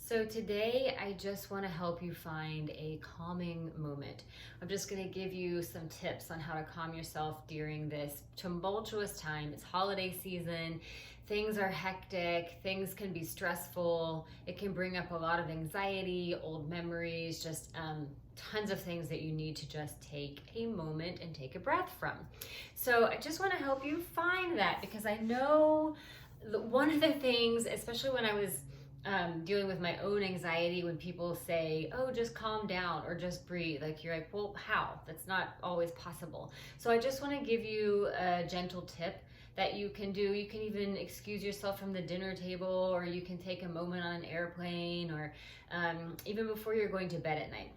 So today I just want to help you find a calming moment. I'm just going to give you some tips on how to calm yourself during this tumultuous time. It's holiday season. Things are hectic. Things can be stressful. It can bring up a lot of anxiety, old memories, just tons of things that you need to just take a moment and take a breath from. So I just want to help you find that, because I know one of the things, especially when I was dealing with my own anxiety, when people say, oh, just calm down or just breathe, like, you're like, well, how? That's not always possible. So I just want to give you a gentle tip that you can do. You can even excuse yourself from the dinner table, or you can take a moment on an airplane, or even before you're going to bed at night.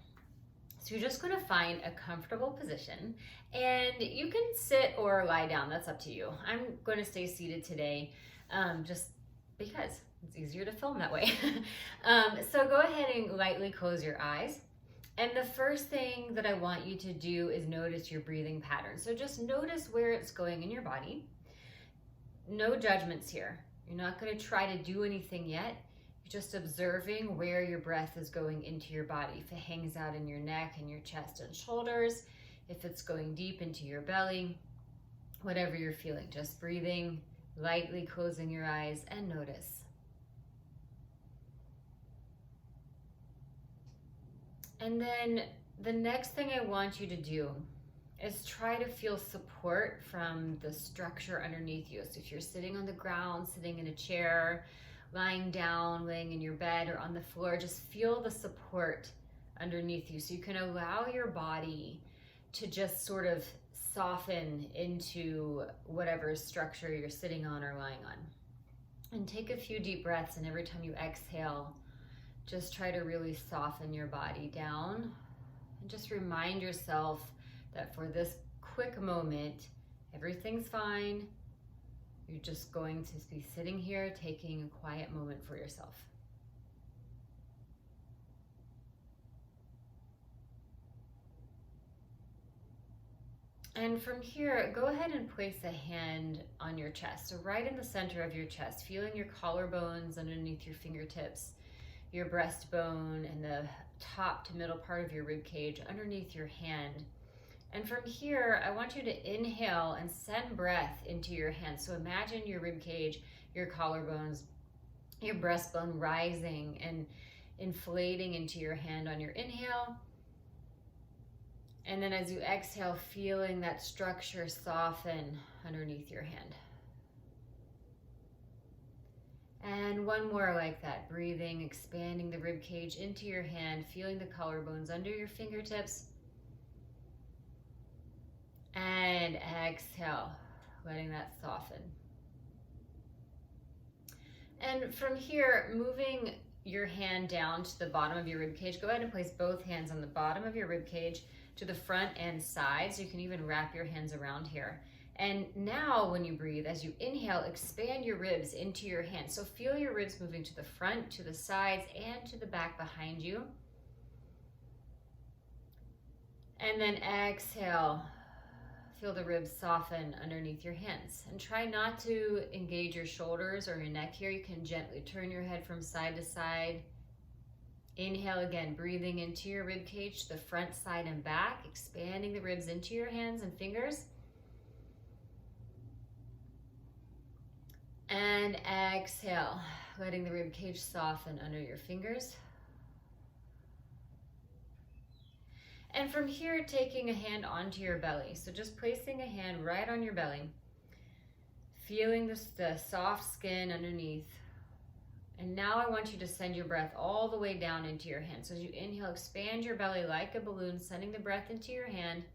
So you're just going to find a comfortable position, and you can sit or lie down. That's up to you. I'm going to stay seated today, just because it's easier to film that way. So go ahead and lightly close your eyes. And the first thing that I want you to do is notice your breathing pattern. So just notice where it's going in your body. No judgments here. You're not going to try to do anything yet. You're just observing where your breath is going into your body. If it hangs out in your neck and your chest and shoulders, if it's going deep into your belly, whatever you're feeling, just breathing, lightly closing your eyes, and notice. And then the next thing I want you to do is try to feel support from the structure underneath you. So if you're sitting on the ground, sitting in a chair, lying down, laying in your bed, or on the floor, just feel the support underneath you, so you can allow your body to just sort of soften into whatever structure you're sitting on or lying on. And take a few deep breaths, and every time you exhale, just try to really soften your body down, and just remind yourself that for this quick moment, everything's fine. You're just going to be sitting here taking a quiet moment for yourself. And from here, go ahead and place a hand on your chest. So right in the center of your chest, feeling your collarbones underneath your fingertips, your breastbone, and the top to middle part of your rib cage underneath your hand. And from here, I want you to inhale and send breath into your hands. So imagine your rib cage, your collarbones, your breastbone rising and inflating into your hand on your inhale. And then as you exhale, feeling that structure soften underneath your hand. And one more like that, breathing, expanding the rib cage into your hand, feeling the collarbones under your fingertips. And exhale, letting that soften. And from here, moving your hand down to the bottom of your rib cage, go ahead and place both hands on the bottom of your rib cage to the front and side. So you can even wrap your hands around here. And now when you breathe, as you inhale, expand your ribs into your hands. So feel your ribs moving to the front, to the sides, and to the back behind you. And then exhale, feel the ribs soften underneath your hands. And try not to engage your shoulders or your neck here. You can gently turn your head from side to side. Inhale again, breathing into your rib cage, the front, side, and back, expanding the ribs into your hands and fingers. And exhale, letting the rib cage soften under your fingers. And from here, taking a hand onto your belly. So just placing a hand right on your belly, feeling the soft skin underneath. And now I want you to send your breath all the way down into your hand. So as you inhale, expand your belly like a balloon, sending the breath into your hand.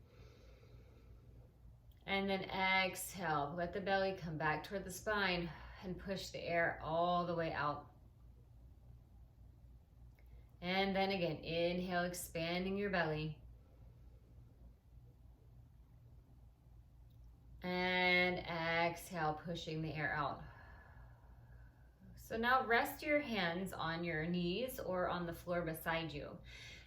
And then exhale, let the belly come back toward the spine and push the air all the way out. And then again, inhale, expanding your belly. And exhale, pushing the air out. So now rest your hands on your knees or on the floor beside you.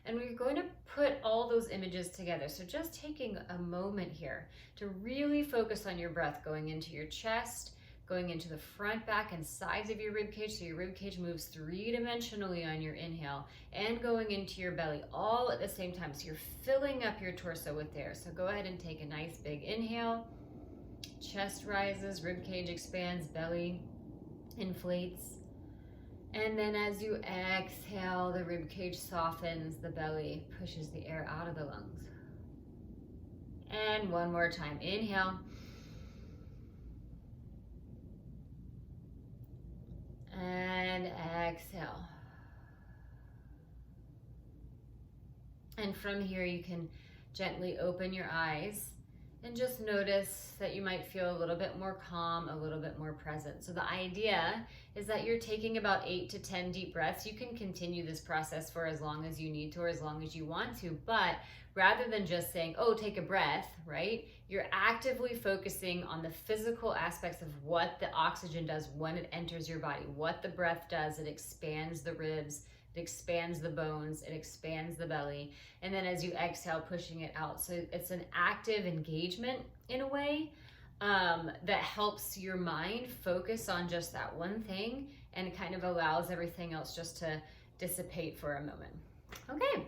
And we're going to put all those images together. So just taking a moment here to really focus on your breath going into your chest, going into the front, back, and sides of your rib cage. So your rib cage moves three-dimensionally on your inhale, and going into your belly all at the same time. So you're filling up your torso with air. So go ahead and take a nice big inhale. Chest rises, rib cage expands, belly inflates. And then as you exhale, the rib cage softens, the belly pushes the air out of the lungs. And one more time, inhale. And exhale. And from here, you can gently open your eyes and just notice that you might feel a little bit more calm, a little bit more present. So the idea is that you're taking about 8 to 10 deep breaths. You can continue this process for as long as you need to or as long as you want to, but rather than just saying, oh, take a breath, right? You're actively focusing on the physical aspects of what the oxygen does when it enters your body, what the breath does. It expands the ribs, it expands the bones, it expands the belly. And then as you exhale, pushing it out. So it's an active engagement in a way that helps your mind focus on just that one thing and kind of allows everything else just to dissipate for a moment. Okay,